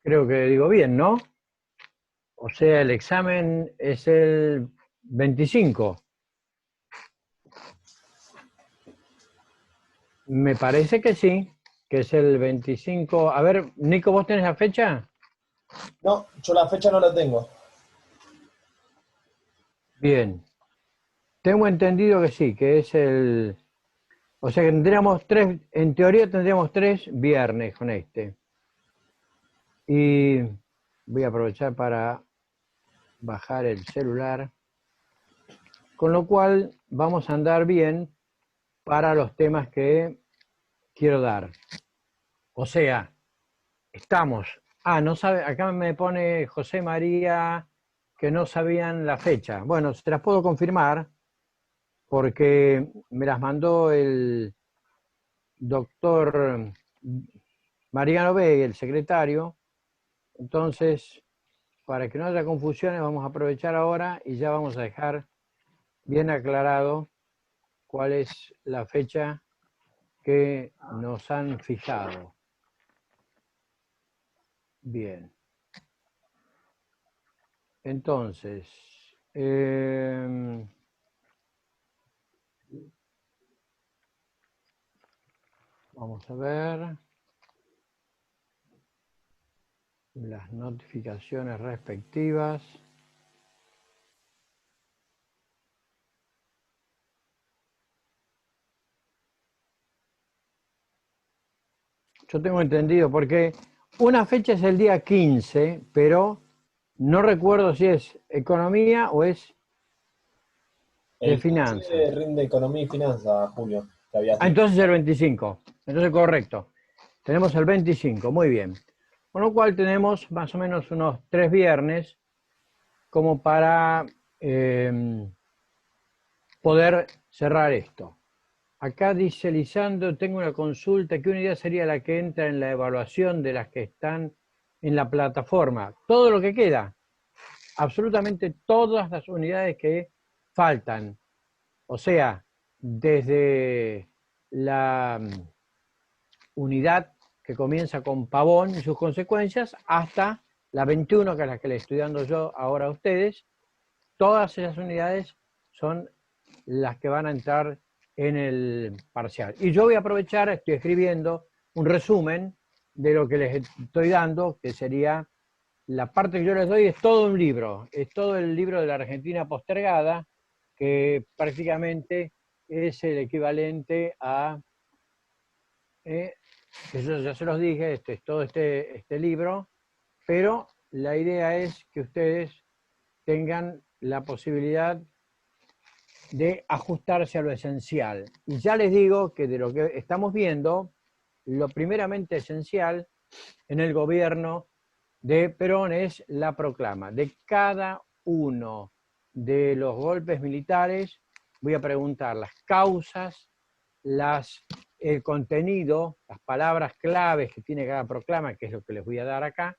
Creo que digo bien, ¿no? O sea, el examen es el 25. Me parece que es el 25. A ver, Nico, ¿vos tenés la fecha? No, yo la fecha no la tengo. Bien. Tengo entendido que sí, que es el... O sea que tendríamos tres, en teoría tendríamos 3 viernes con este. Y voy a aprovechar para bajar el celular. Con lo cual vamos a andar bien para los temas que quiero dar. O sea, estamos. Ah, no sabe, acá me pone José María que no sabían la fecha. Bueno, se las puedo confirmar porque me las mandó el doctor Mariano Vega, el secretario. Entonces, para que no haya confusiones, vamos a aprovechar ahora y ya vamos a dejar bien aclarado cuál es la fecha que nos han fijado. Bien. Entonces, vamos a ver las notificaciones respectivas. Yo tengo entendido, porque una fecha es el día 15, pero no recuerdo si es economía o es de El 15 finanzas. rinde economía y finanzas, Julio, que habías Ah, dicho. entonces el 25. Entonces correcto. Tenemos el 25, muy bien. Con lo cual tenemos más o menos unos 3 viernes como para poder cerrar esto. Acá dice Lisandro, tengo una consulta, ¿qué unidad sería la que entra en la evaluación de las que están en la plataforma? Todo lo que queda, absolutamente todas las unidades que faltan. O sea, desde la unidad que comienza con Pavón y sus consecuencias hasta la 21, que es la que le estoy dando yo ahora a ustedes, todas esas unidades son las que van a entrar en el parcial. Y yo voy a aprovechar, estoy escribiendo un resumen de lo que les estoy dando, que sería la parte que yo les doy, es todo un libro, es todo el libro de la Argentina postergada, que prácticamente es el equivalente a, que yo ya se los dije, es todo este libro, pero la idea es que ustedes tengan la posibilidad de ajustarse a lo esencial. Y ya les digo que de lo que estamos viendo, lo primeramente esencial en el gobierno de Perón es la proclama. De cada uno de los golpes militares, voy a preguntar las causas, el contenido, las palabras claves que tiene cada proclama, que es lo que les voy a dar acá,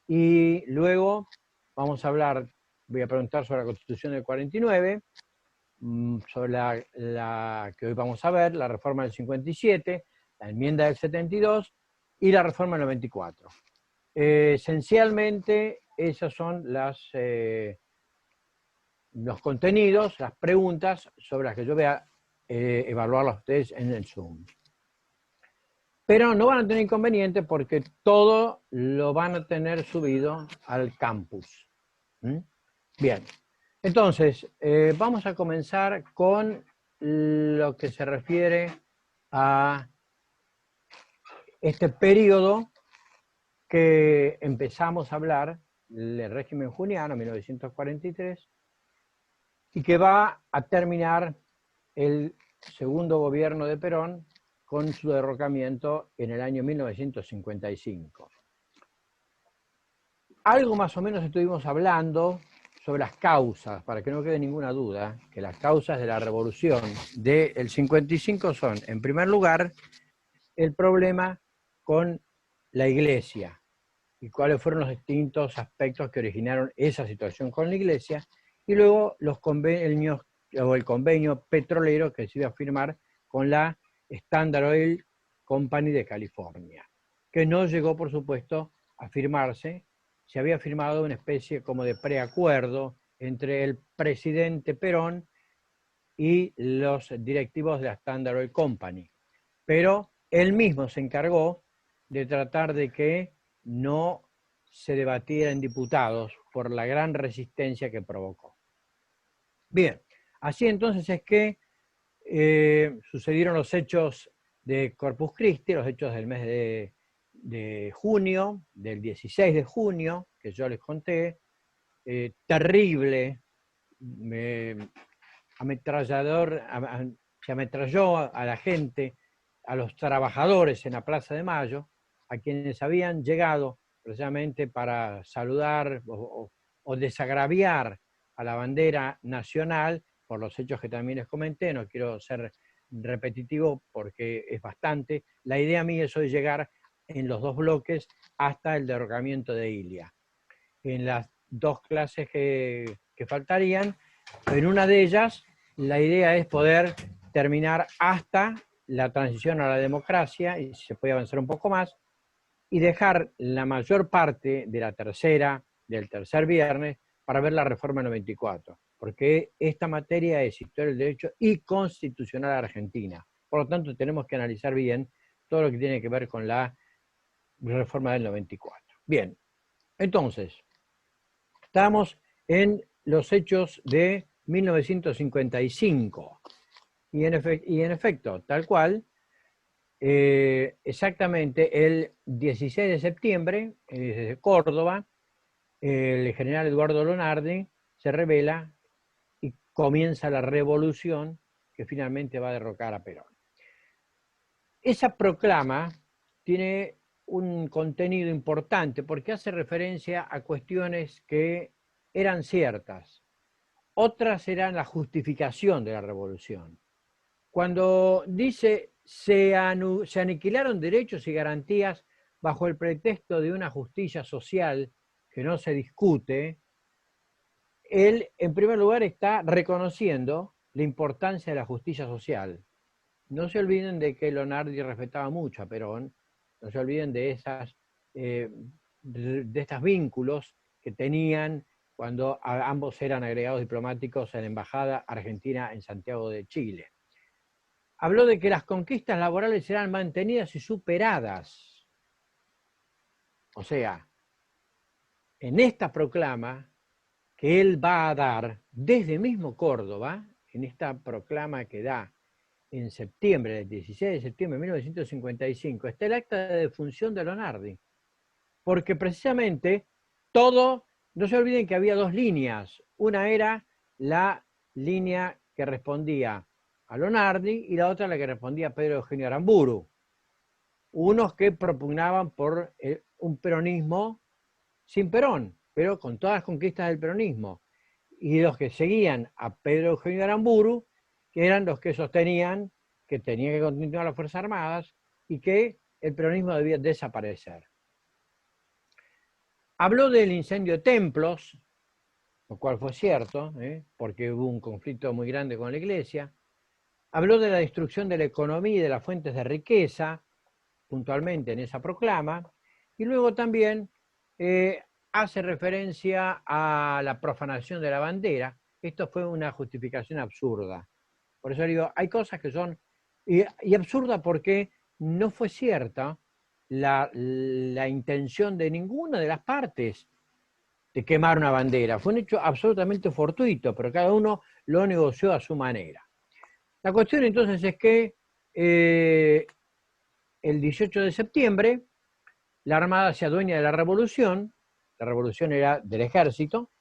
y luego vamos a hablar, voy a preguntar sobre la Constitución del 49, sobre la que hoy vamos a ver, la reforma del 57, la enmienda del 72 y la reforma del 94. Esencialmente, esos son los contenidos, las preguntas sobre las que yo voy a evaluarlas a ustedes en el Zoom. Pero no van a tener inconveniente porque todo lo van a tener subido al campus. ¿Mm? Bien, entonces vamos a comenzar con lo que se refiere a este periodo que empezamos a hablar, el régimen juniano, 1943, y que va a terminar el segundo gobierno de Perón con su derrocamiento en el año 1955. Algo más o menos estuvimos hablando sobre las causas, para que no quede ninguna duda, que las causas de la revolución del 55 son, en primer lugar, el problema con la Iglesia y cuáles fueron los distintos aspectos que originaron esa situación con la Iglesia, y luego los convenios o el convenio petrolero que se iba a firmar con la Standard Oil Company de California. que no llegó, por supuesto, a firmarse. Se había firmado una especie como de preacuerdo entre el presidente Perón y los directivos de la Standard Oil Company. Pero él mismo se encargó de tratar de que no se debatiera en diputados por la gran resistencia que provocó. Bien, así entonces es que sucedieron los hechos de Corpus Christi, los hechos del mes de junio, del 16 de junio, que yo les conté, terrible, ametrallador, se ametralló a la gente, a los trabajadores en la Plaza de Mayo, a quienes habían llegado precisamente para saludar o desagraviar a la bandera nacional, por los hechos que también les comenté. No quiero ser repetitivo porque es bastante. La idea mía es hoy llegar en los dos bloques hasta el derrocamiento de Ilia. En las dos clases que faltarían, en una de ellas la idea es poder terminar hasta la transición a la democracia, y si se puede avanzar un poco más, y dejar la mayor parte de del tercer viernes para ver la reforma 94, porque esta materia es historia del derecho y constitucional argentina. Por lo tanto, tenemos que analizar bien todo lo que tiene que ver con la reforma del 94. Bien, entonces, estamos en los hechos de 1955. Y en efecto, tal cual, exactamente el 16 de septiembre, desde Córdoba, el general Eduardo Lonardi se rebela y comienza la revolución que finalmente va a derrocar a Perón. Esa proclama tiene un contenido importante porque hace referencia a cuestiones que eran ciertas. Otras eran la justificación de la revolución. Cuando dice se aniquilaron derechos y garantías bajo el pretexto de una justicia social que no se discute, él en primer lugar está reconociendo la importancia de la justicia social. No se olviden de que Lonardi respetaba mucho a Perón, no se olviden de estos vínculos que tenían cuando ambos eran agregados diplomáticos en la Embajada Argentina en Santiago de Chile. Habló de que las conquistas laborales serán mantenidas y superadas. O sea, en esta proclama que él va a dar desde mismo Córdoba, en esta proclama que da en septiembre, el 16 de septiembre de 1955, está el acta de defunción de Lonardi. Porque precisamente no se olviden que había dos líneas. Una era la línea que respondía a Lonardi y la otra la que respondía a Pedro Eugenio Aramburu. Unos que propugnaban por un peronismo sin Perón, pero con todas las conquistas del peronismo. Y los que seguían a Pedro Eugenio Aramburu, que eran los que sostenían que tenía que continuar las Fuerzas Armadas y que el peronismo debía desaparecer. Habló del incendio de templos, lo cual fue cierto, porque hubo un conflicto muy grande con la Iglesia. Habló de la destrucción de la economía y de las fuentes de riqueza, puntualmente en esa proclama, y luego también hace referencia a la profanación de la bandera. Esto fue una justificación absurda. Por eso digo, hay cosas que son... Y absurda porque no fue cierta la intención de ninguna de las partes de quemar una bandera. Fue un hecho absolutamente fortuito, pero cada uno lo negoció a su manera. La cuestión entonces es que el 18 de septiembre la Armada se adueña de la revolución era del ejército,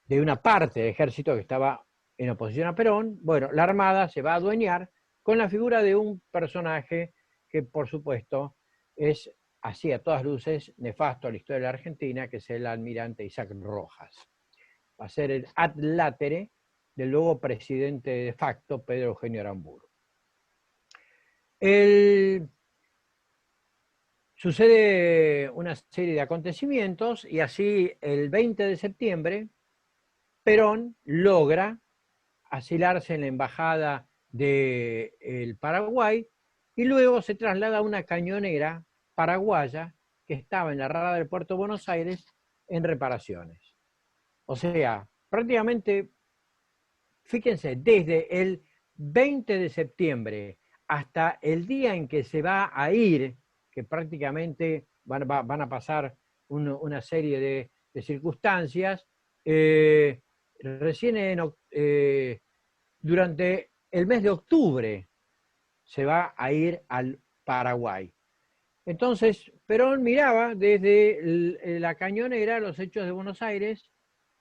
de una parte del ejército que estaba en oposición a Perón. Bueno, la Armada se va a adueñar con la figura de un personaje que, por supuesto, es así a todas luces nefasto a la historia de la Argentina, que es el almirante Isaac Rojas. Va a ser el ad latere del luego presidente de facto, Pedro Eugenio Aramburu. Sucede una serie de acontecimientos y así el 20 de septiembre Perón logra asilarse en la embajada del Paraguay y luego se traslada a una cañonera paraguaya que estaba en la rada del puerto de Buenos Aires en reparaciones. O sea, prácticamente, fíjense, desde el 20 de septiembre hasta el día en que se va a ir, que prácticamente van a pasar una serie de circunstancias, recién durante el mes de octubre se va a ir al Paraguay. Entonces, Perón miraba desde la cañonera los hechos de Buenos Aires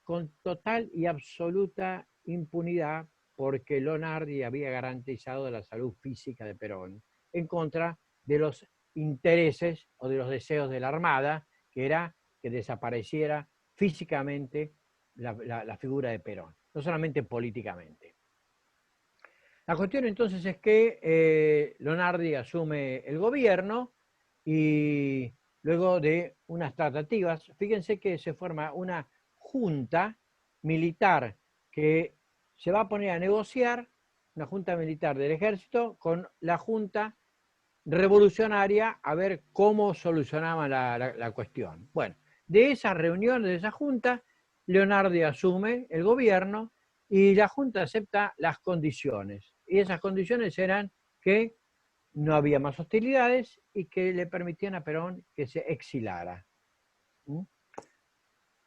con total y absoluta impunidad, porque Lonardi había garantizado la salud física de Perón en contra de los intereses o de los deseos de la Armada, que era que desapareciera físicamente la figura de Perón, no solamente políticamente. La cuestión entonces es que Lonardi asume el gobierno y luego de unas tratativas, fíjense que se forma una junta militar que se va a poner a negociar, una junta militar del ejército con la junta revolucionaria a ver cómo solucionaban la cuestión. Bueno, de esa reunión, de esa junta, Leonardi asume el gobierno y la junta acepta las condiciones. Y esas condiciones eran que no había más hostilidades y que le permitían a Perón que se exilara.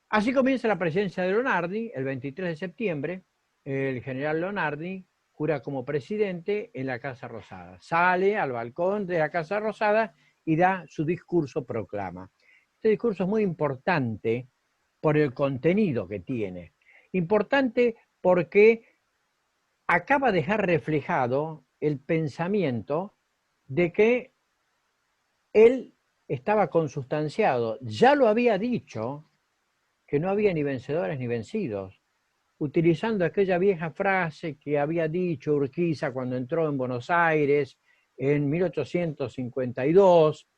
Así comienza la presidencia de Lonardi, el 23 de septiembre. El general Lonardi jura como presidente en la Casa Rosada. Sale al balcón de la Casa Rosada y da su discurso proclama. Este discurso es muy importante por el contenido que tiene. Importante porque acaba de dejar reflejado el pensamiento de que él estaba consustanciado. Ya lo había dicho, que no había ni vencedores ni vencidos, utilizando aquella vieja frase que había dicho Urquiza cuando entró en Buenos Aires en 1852,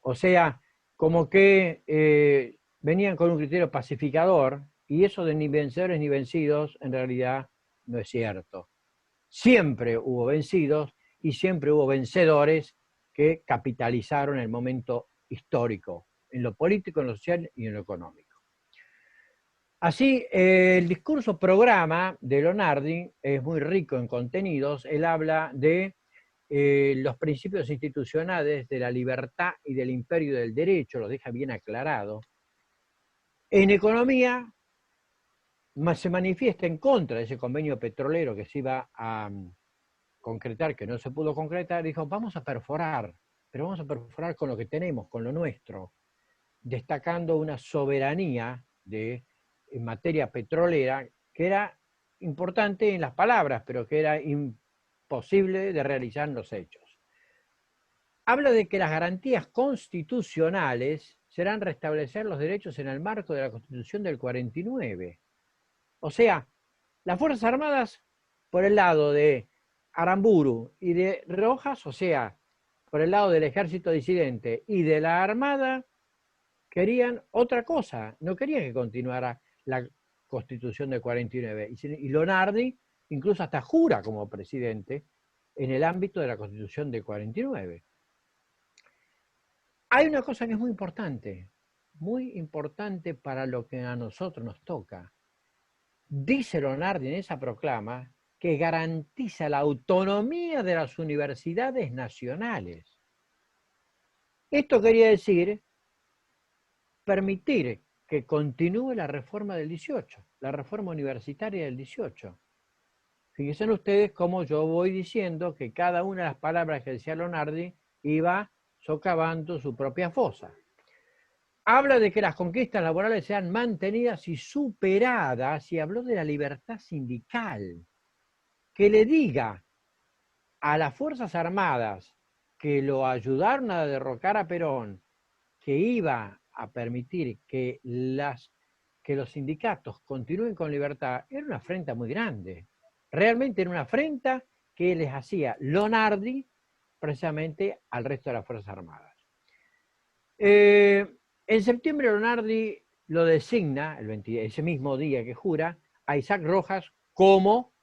o sea, como que venían con un criterio pacificador, y eso de ni vencedores ni vencidos en realidad no es cierto. Siempre hubo vencidos y siempre hubo vencedores que capitalizaron el momento histórico, en lo político, en lo social y en lo económico. Así, el discurso programa de Lonardi es muy rico en contenidos. Él habla de los principios institucionales de la libertad y del imperio del derecho, lo deja bien aclarado. En economía, se manifiesta en contra de ese convenio petrolero que se iba a concretar, que no se pudo concretar. Dijo, vamos a perforar, pero vamos a perforar con lo que tenemos, con lo nuestro, destacando una soberanía en materia petrolera que era importante en las palabras, pero que era imposible de realizar en los hechos. Habla de que las garantías constitucionales serán restablecer los derechos en el marco de la Constitución del 49. O sea, las Fuerzas Armadas, por el lado de Aramburu y de Rojas, o sea, por el lado del ejército disidente y de la Armada, querían otra cosa, no querían que continuara la Constitución del 49. Y Lonardi incluso hasta jura como presidente en el ámbito de la Constitución del 49. Hay una cosa que es muy importante para lo que a nosotros nos toca. Dice Lonardi en esa proclama que garantiza la autonomía de las universidades nacionales. Esto quería decir permitir que continúe la reforma del 18, la reforma universitaria del 18. Fíjense ustedes cómo yo voy diciendo que cada una de las palabras que decía Lonardi iba socavando su propia fosa. Habla de que las conquistas laborales sean mantenidas y superadas, y habló de la libertad sindical. Que le diga a las Fuerzas Armadas que lo ayudaron a derrocar a Perón, que iba a permitir que los sindicatos continúen con libertad, era una afrenta muy grande. Realmente era una afrenta que les hacía Lonardi precisamente al resto de las Fuerzas Armadas. En septiembre Lonardi lo designa, ese mismo día que jura, a Isaac Rojas como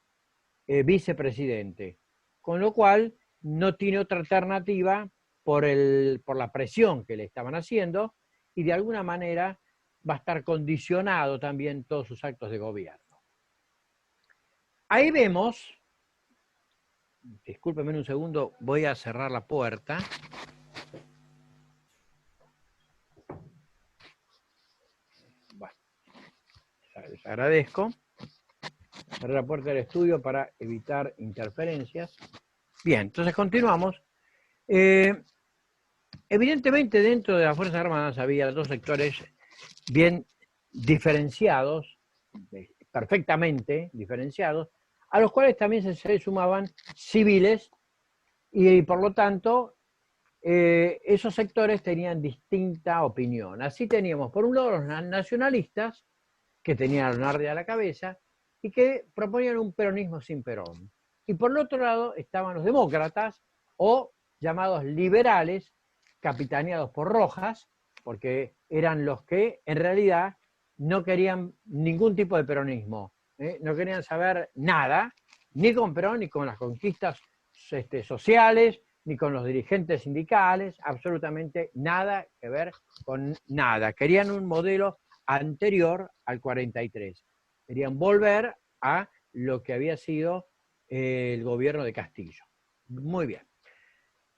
vicepresidente, con lo cual no tiene otra alternativa por la presión que le estaban haciendo, y de alguna manera va a estar condicionado también todos sus actos de gobierno. Ahí vemos, discúlpenme un segundo, voy a cerrar la puerta. Bueno, les agradezco. Cerré la puerta del estudio para evitar interferencias. Bien, entonces continuamos. Evidentemente dentro de las Fuerzas Armadas había dos sectores bien diferenciados, perfectamente diferenciados, a los cuales también se sumaban civiles y por lo tanto esos sectores tenían distinta opinión. Así teníamos por un lado los nacionalistas, que tenían a Leonardi a la cabeza, y que proponían un peronismo sin Perón. Y por el otro lado estaban los demócratas, o llamados liberales, capitaneados por Rojas, porque eran los que en realidad no querían ningún tipo de peronismo, no querían saber nada, ni con Perón, ni con las conquistas sociales, ni con los dirigentes sindicales, absolutamente nada que ver con nada. Querían un modelo anterior al 43. Querían volver a lo que había sido el gobierno de Castillo. Muy bien.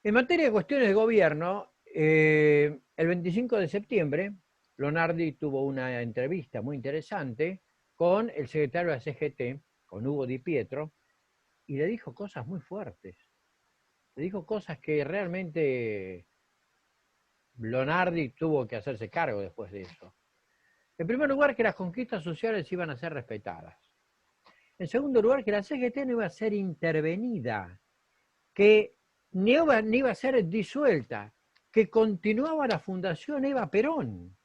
En materia de cuestiones de gobierno, el 25 de septiembre, Leonardi tuvo una entrevista muy interesante con el secretario de la CGT, con Hugo Di Pietro, y le dijo cosas muy fuertes. Le dijo cosas que realmente Leonardi tuvo que hacerse cargo después de eso. En primer lugar, que las conquistas sociales iban a ser respetadas. En segundo lugar, que la CGT no iba a ser intervenida, que ni iba a ser disuelta, que continuaba la Fundación Eva Perón.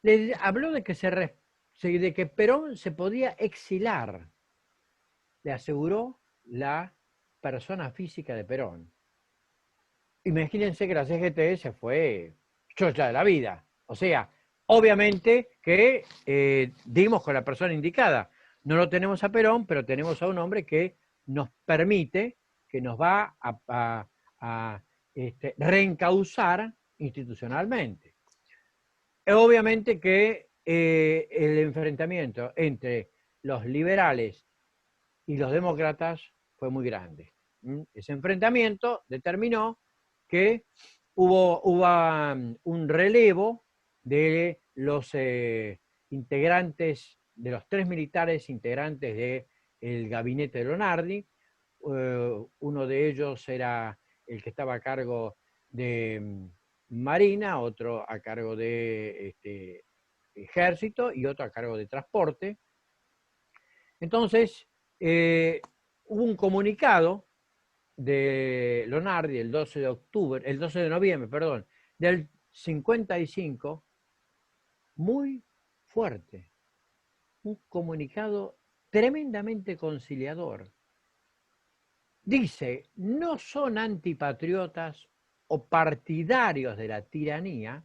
Le habló de que Perón se podía exilar. Le aseguró la persona física de Perón. Imagínense que la CGT se fue chocha de la vida. O sea, obviamente que dimos con la persona indicada. No lo tenemos a Perón, pero tenemos a un hombre que nos permite, que nos va a reencauzar institucionalmente. Obviamente que el enfrentamiento entre los liberales y los demócratas fue muy grande. Ese enfrentamiento determinó que hubo un relevo de los integrantes, de los 3 militares integrantes del gabinete de Leonardi. Uno de ellos era el que estaba a cargo de Marina, otro a cargo de Ejército y otro a cargo de Transporte. Entonces, hubo un comunicado de Leonardi el 12 de noviembre, perdón, del 55, muy fuerte. Un comunicado tremendamente conciliador. Dice, no son antipatriotas o partidarios de la tiranía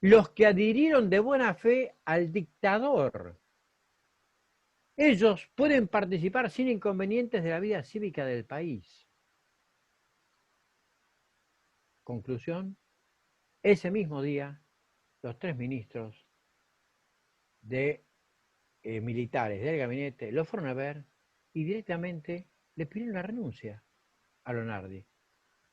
los que adhirieron de buena fe al dictador. Ellos pueden participar sin inconvenientes de la vida cívica del país. Conclusión, ese mismo día, los 3 ministros militares del gabinete lo fueron a ver y directamente le pidieron la renuncia a Leonardi.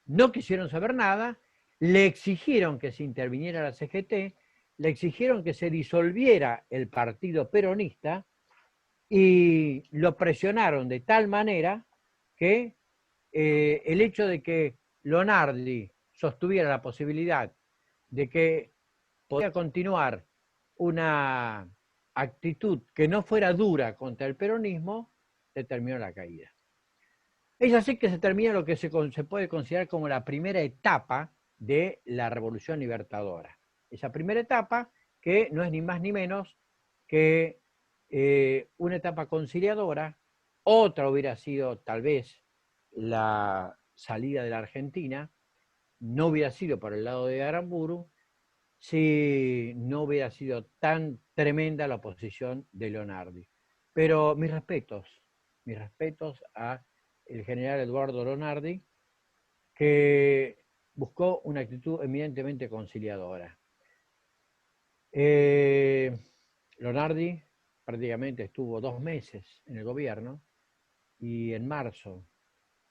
No quisieron saber nada, le exigieron que se interviniera la CGT, le exigieron que se disolviera el partido peronista y lo presionaron de tal manera que el hecho de que Leonardi sostuviera la posibilidad de que podía continuar una actitud que no fuera dura contra el peronismo, determinó la caída. Es así que se termina lo que se puede considerar como la primera etapa de la Revolución Libertadora. Esa primera etapa que no es ni más ni menos que una etapa conciliadora. Otra hubiera sido tal vez la salida de la Argentina, no hubiera sido por el lado de Aramburu si no hubiera sido tan tremenda la oposición de Leonardi. Pero mis respetos a el general Eduardo Leonardi, que buscó una actitud eminentemente conciliadora. Lonardi prácticamente estuvo 2 meses en el gobierno y en marzo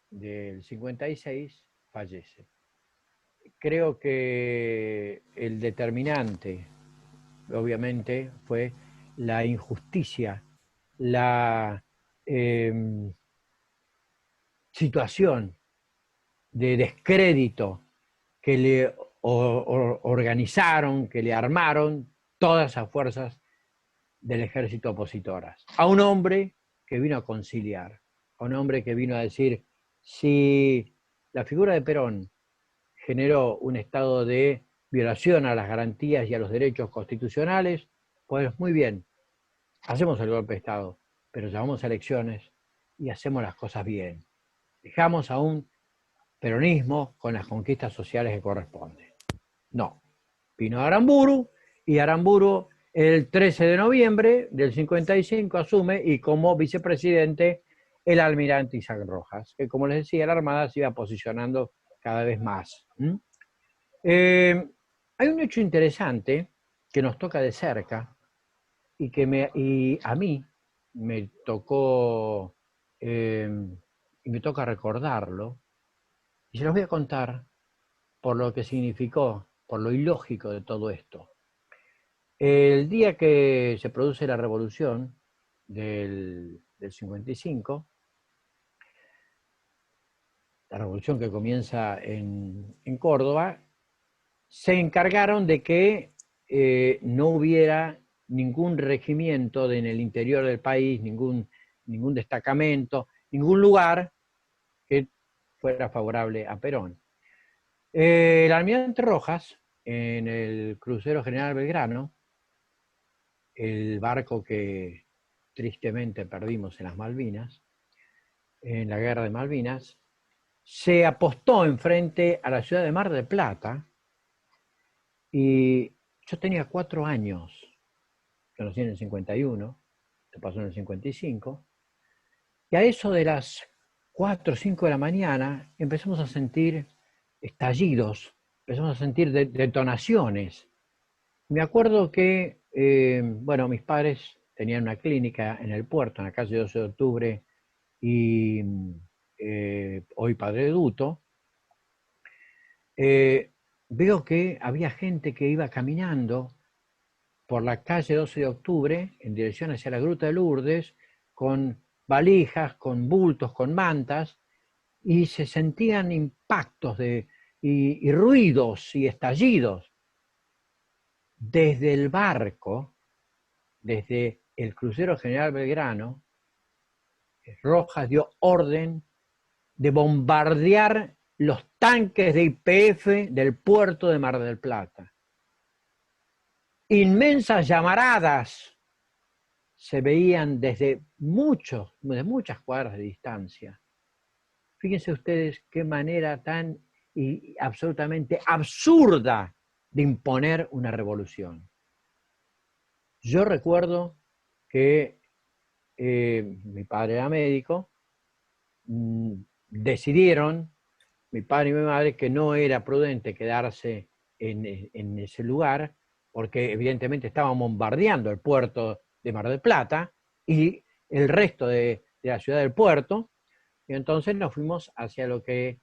del 56 fallece. Creo que el determinante, obviamente, fue la injusticia, la situación de descrédito que le organizaron, que le armaron todas esas fuerzas del ejército opositoras. A un hombre que vino a conciliar, a un hombre que vino a decir, si la figura de Perón generó un estado de violación a las garantías y a los derechos constitucionales, pues muy bien, hacemos el golpe de Estado, pero llamamos a elecciones y hacemos las cosas bien. Dejamos a un peronismo con las conquistas sociales que corresponden. No, vino Aramburu y Aramburu el 13 de noviembre del 55 asume y como vicepresidente el almirante Isaac Rojas, que como les decía, la Armada se iba posicionando cada vez más. Hay un hecho interesante que nos toca de cerca y que a mí me tocó y me toca recordarlo, y se los voy a contar por lo que significó, por lo ilógico de todo esto. El día que se produce la revolución del 55, la revolución que comienza en Córdoba, se encargaron de que no hubiera ningún regimiento en el interior del país, ningún destacamento, ningún lugar que fuera favorable a Perón. El almirante Rojas, en el crucero General Belgrano, el barco que tristemente perdimos en las Malvinas, en la guerra de Malvinas, se apostó enfrente a la ciudad de Mar del Plata y yo tenía 4 años, yo nací en el 51, se pasó en el 55, y a eso de las 4 o 5 de la mañana empezamos a sentir estallidos, empezamos a sentir detonaciones. Me acuerdo que, bueno, mis padres tenían una clínica en el puerto, en la calle 12 de octubre, y hoy Padre Duto. Veo que había gente que iba caminando por la calle 12 de octubre en dirección hacia la Gruta de Lourdes, con valijas, con bultos, con mantas, y se sentían impactos y ruidos y estallidos. Desde el barco, desde el crucero General Belgrano, Rojas dio orden de bombardear los tanques de YPF del puerto de Mar del Plata. Inmensas llamaradas se veían desde muchas cuadras de distancia. Fíjense ustedes qué manera tan y absolutamente absurda de imponer una revolución. Yo recuerdo que mi padre era médico, decidieron, mi padre y mi madre, que no era prudente quedarse en ese lugar, porque evidentemente estaban bombardeando el puerto de Mar del Plata y el resto de la ciudad del puerto, y entonces nos fuimos hacia lo que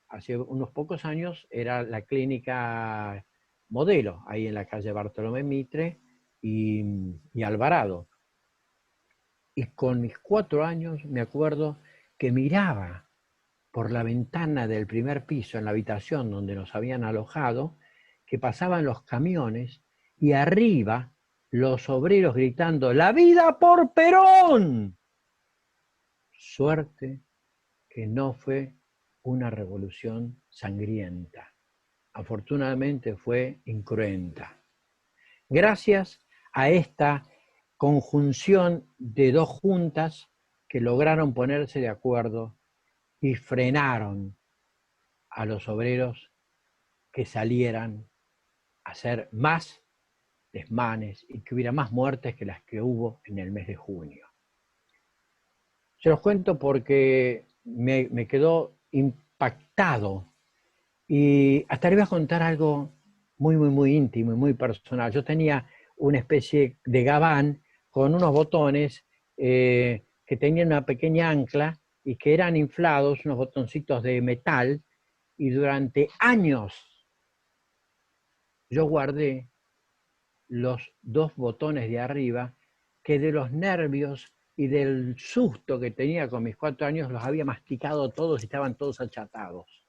hace unos pocos años era la clínica Modelo, ahí en la calle Bartolomé Mitre y Alvarado. Y con mis 4 años me acuerdo que miraba por la ventana del primer piso en la habitación donde nos habían alojado, que pasaban los camiones y arriba los obreros gritando ¡La vida por Perón! Suerte que no fue una revolución sangrienta. Afortunadamente fue incruenta. Gracias a esta conjunción de 2 juntas que lograron ponerse de acuerdo y frenaron a los obreros que salieran a hacer más desmanes y que hubiera más muertes que las que hubo en el mes de junio. Se los cuento porque me quedó pactado. Y hasta le voy a contar algo muy, muy, muy íntimo y muy personal. Yo tenía una especie de gabán con unos botones que tenían una pequeña ancla y que eran inflados, unos botoncitos de metal, y durante años yo guardé los dos botones de arriba que de los nervios y del susto que tenía con mis 4 años los había masticado todos y estaban todos achatados.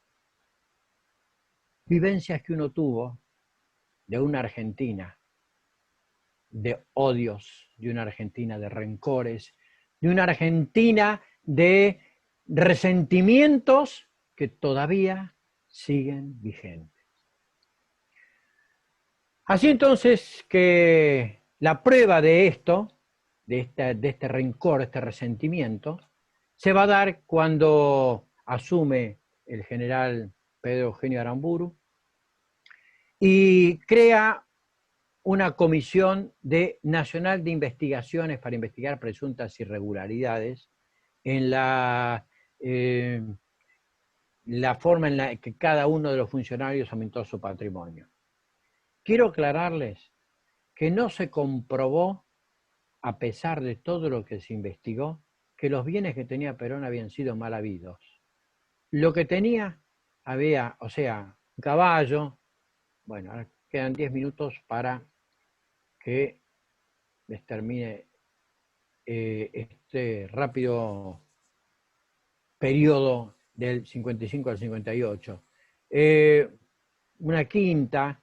Vivencias que uno tuvo de una Argentina, de odios, de una Argentina de rencores, de una Argentina de resentimientos que todavía siguen vigentes. Así entonces que la prueba de esto, de este rencor, este resentimiento, se va a dar cuando asume el general Pedro Eugenio Aramburu y crea una comisión nacional de investigaciones para investigar presuntas irregularidades en la forma en la que cada uno de los funcionarios aumentó su patrimonio. Quiero aclararles que no se comprobó, a pesar de todo lo que se investigó, que los bienes que tenía Perón habían sido mal habidos. Lo que tenía, o sea, un caballo. Bueno, ahora quedan 10 minutos para que les termine este rápido periodo del 55 al 58. Una quinta,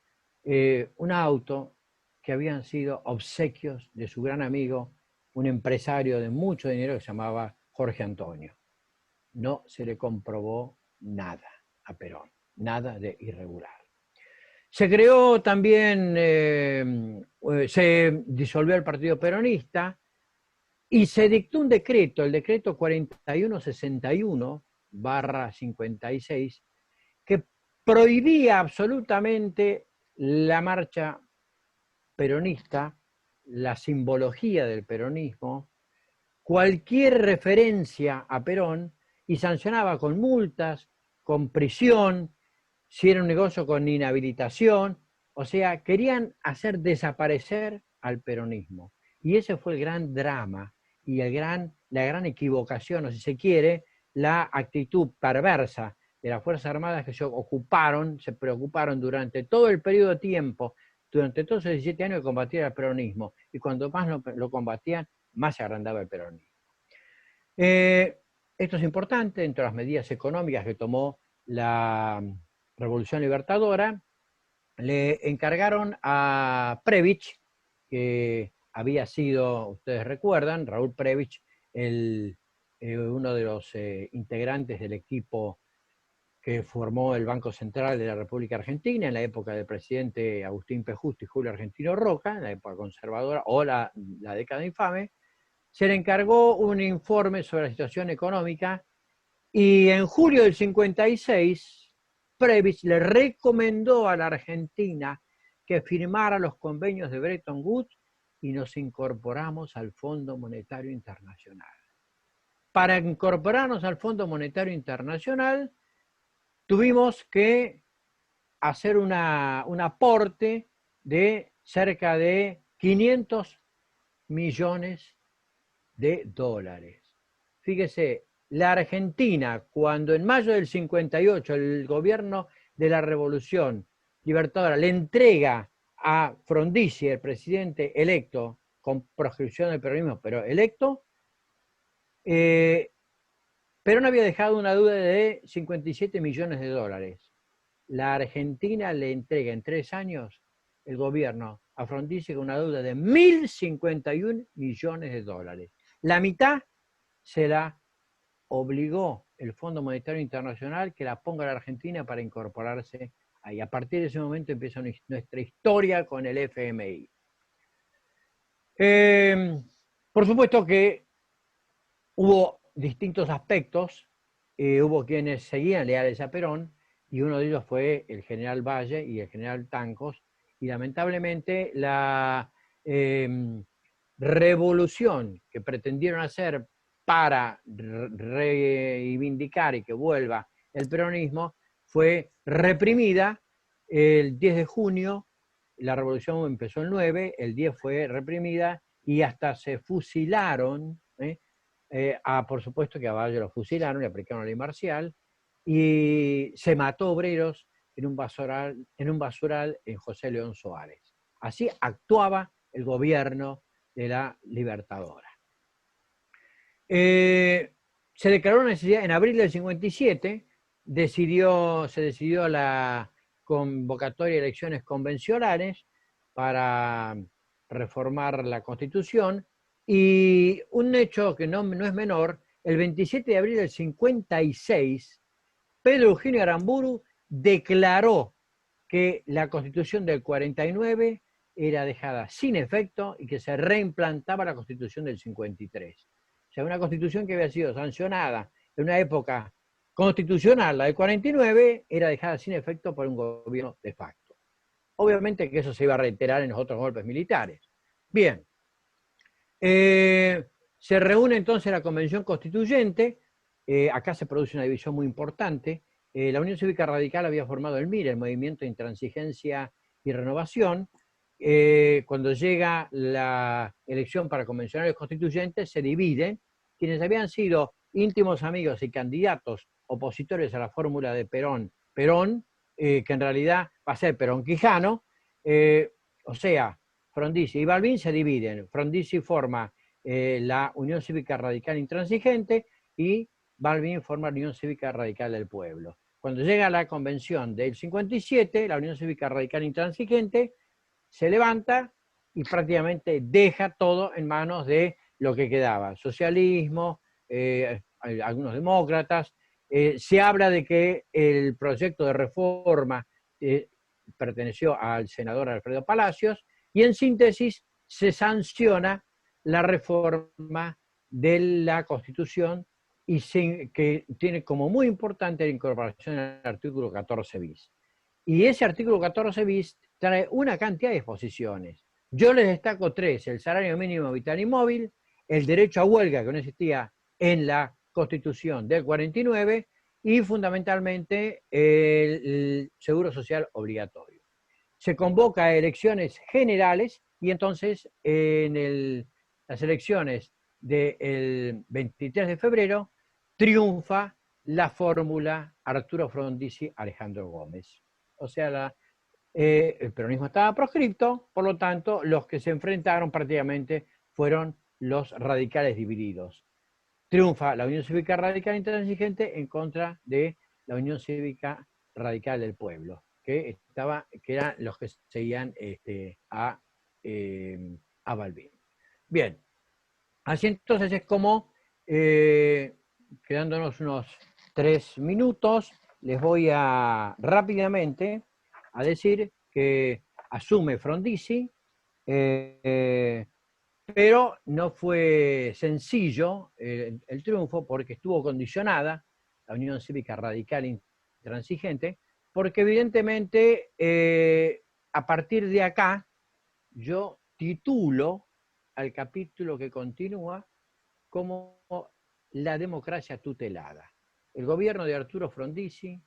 un auto que habían sido obsequios de su gran amigo, un empresario de mucho dinero que se llamaba Jorge Antonio. No se le comprobó nada a Perón, nada de irregular. Se creó también, se disolvió el Partido Peronista y se dictó un decreto, el decreto 4161/56, que prohibía absolutamente la marcha peronista, la simbología del peronismo, cualquier referencia a Perón, y sancionaba con multas, con prisión, si era un negocio con inhabilitación. O sea, querían hacer desaparecer al peronismo. Y ese fue el gran drama y la gran equivocación, o si se quiere, la actitud perversa de las Fuerzas Armadas, que se preocuparon durante todo el periodo de tiempo, durante todos esos 17 años, de combatir al peronismo. Y cuando más lo combatían, más se agrandaba el peronismo. Esto es importante. Entre las medidas económicas que tomó la Revolución Libertadora, le encargaron a Prebisch, que había sido, ustedes recuerdan, Raúl Prebisch, uno de los integrantes del equipo que formó el Banco Central de la República Argentina en la época del presidente Agustín P. Justo y Julio Argentino Roca, en la época conservadora o la década infame. Se le encargó un informe sobre la situación económica y en julio del 56, Prebisch le recomendó a la Argentina que firmara los convenios de Bretton Woods y nos incorporamos al Fondo Monetario Internacional. Para incorporarnos al Fondo Monetario Internacional, tuvimos que hacer un aporte de cerca de 500 millones de dólares. Fíjese, la Argentina, cuando en mayo del 58 el gobierno de la Revolución Libertadora le entrega a Frondizi, el presidente electo, con proscripción del peronismo, pero electo, Perón había dejado una deuda de 57 millones de dólares. La Argentina le entrega en 3 años el gobierno a Frondizi con una deuda de 1.051 millones de dólares. La mitad se la obligó el Fondo Monetario Internacional que la ponga a la Argentina para incorporarse ahí. A partir de ese momento empieza nuestra historia con el FMI. Por supuesto que hubo distintos aspectos, hubo quienes seguían leales a Perón, y uno de ellos fue el general Valle y el general Tancos, y lamentablemente la revolución que pretendieron hacer para reivindicar y que vuelva el peronismo, fue reprimida el 10 de junio, la revolución empezó el 9, el 10 fue reprimida y hasta se fusilaron, por supuesto que a Valle lo fusilaron, le aplicaron la ley marcial, y se mató obreros en un basural en José León Suárez. Así actuaba el gobierno de la Libertadora. Se declaró necesidad, en abril del 57, se decidió la convocatoria de elecciones convencionales para reformar la Constitución, y un hecho que no es menor, el 27 de abril del 56, Pedro Eugenio Aramburu declaró que la Constitución del 49 era dejada sin efecto y que se reimplantaba la Constitución del 53. O sea, una Constitución que había sido sancionada en una época constitucional, la del 49, era dejada sin efecto por un gobierno de facto. Obviamente que eso se iba a reiterar en los otros golpes militares. Bien, se reúne entonces la Convención Constituyente. Acá se produce una división muy importante. La Unión Cívica Radical había formado el MIR, el Movimiento de Intransigencia y Renovación. Cuando llega la elección para convencionales constituyentes, se dividen. Quienes habían sido íntimos amigos y candidatos opositores a la fórmula de Perón, que en realidad va a ser Perón-Quijano, o sea, Frondizi y Balbín se dividen. Frondizi forma la Unión Cívica Radical Intransigente y Balbín forma la Unión Cívica Radical del Pueblo. Cuando llega la convención del 57, la Unión Cívica Radical Intransigente se levanta y prácticamente deja todo en manos de lo que quedaba. Socialismo, algunos demócratas. Se habla de que el proyecto de reforma perteneció al senador Alfredo Palacios, y en síntesis se sanciona la reforma de la Constitución, y que tiene como muy importante la incorporación del artículo 14 bis. Y ese artículo 14 bis trae una cantidad de disposiciones. Yo les destaco tres: el salario mínimo vital y móvil, el derecho a huelga, que no existía en la Constitución del 49, y fundamentalmente el seguro social obligatorio. Se convoca a elecciones generales, y entonces en las elecciones del 23 de febrero triunfa la fórmula Arturo Frondizi-Alejandro Gómez. O sea, el peronismo estaba proscripto, por lo tanto, los que se enfrentaron prácticamente fueron los radicales divididos. Triunfa la Unión Cívica Radical Intransigente en contra de la Unión Cívica Radical del Pueblo, que eran los que seguían a Balbín. Bien, así entonces es como, quedándonos unos 3 minutos, les voy rápidamente a decir que asume Frondizi, pero no fue sencillo el triunfo, porque estuvo condicionada la Unión Cívica Radical Intransigente, porque evidentemente a partir de acá yo titulo al capítulo que continúa como la democracia tutelada. El gobierno de Arturo Frondizi,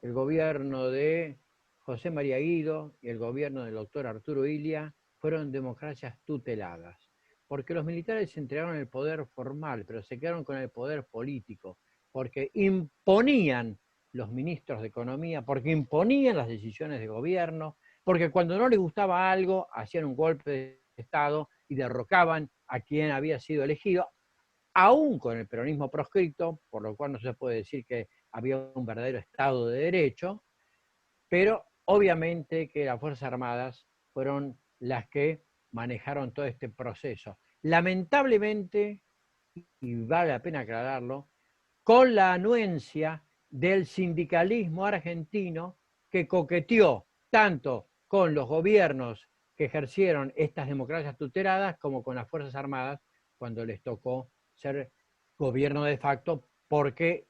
el gobierno de José María Guido y el gobierno del doctor Arturo Illia fueron democracias tuteladas, porque los militares se entregaron el poder formal, pero se quedaron con el poder político, porque imponían los ministros de Economía, porque imponían las decisiones de gobierno, porque cuando no les gustaba algo, hacían un golpe de Estado y derrocaban a quien había sido elegido, aún con el peronismo proscripto, por lo cual no se puede decir que había un verdadero Estado de Derecho, pero obviamente que las Fuerzas Armadas fueron las que manejaron todo este proceso. Lamentablemente, y vale la pena aclararlo, con la anuencia del sindicalismo argentino, que coqueteó tanto con los gobiernos que ejercieron estas democracias tuteladas como con las Fuerzas Armadas cuando les tocó ser gobierno de facto, porque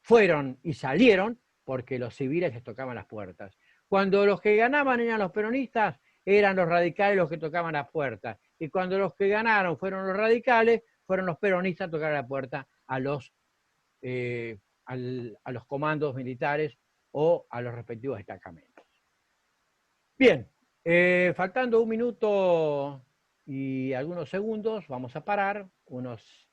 fueron y salieron porque los civiles les tocaban las puertas. Cuando los que ganaban eran los peronistas, eran los radicales los que tocaban las puertas. Y cuando los que ganaron fueron los radicales, fueron los peronistas a tocar la puerta a a los comandos militares o a los respectivos destacamentos. Bien, faltando 1 minuto y algunos segundos, vamos a parar, unos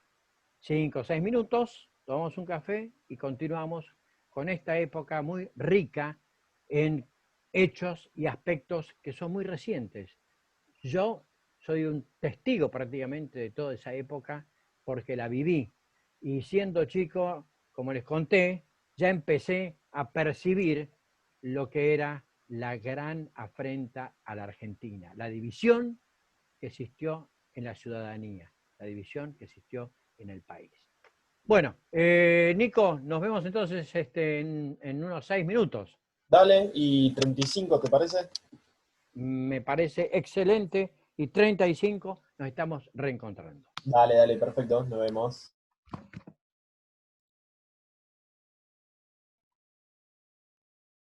5 o 6 minutos, tomamos un café y continuamos con esta época muy rica en hechos y aspectos que son muy recientes. Yo soy un testigo prácticamente de toda esa época porque la viví. Y siendo chico, como les conté, ya empecé a percibir lo que era la gran afrenta a la Argentina, la división que existió en la ciudadanía, la división que existió en el país. Bueno, Nico, nos vemos entonces en unos 6 minutos. Dale, y 35, ¿te parece? Me parece excelente y 35 nos estamos reencontrando. Dale, dale, perfecto, nos vemos.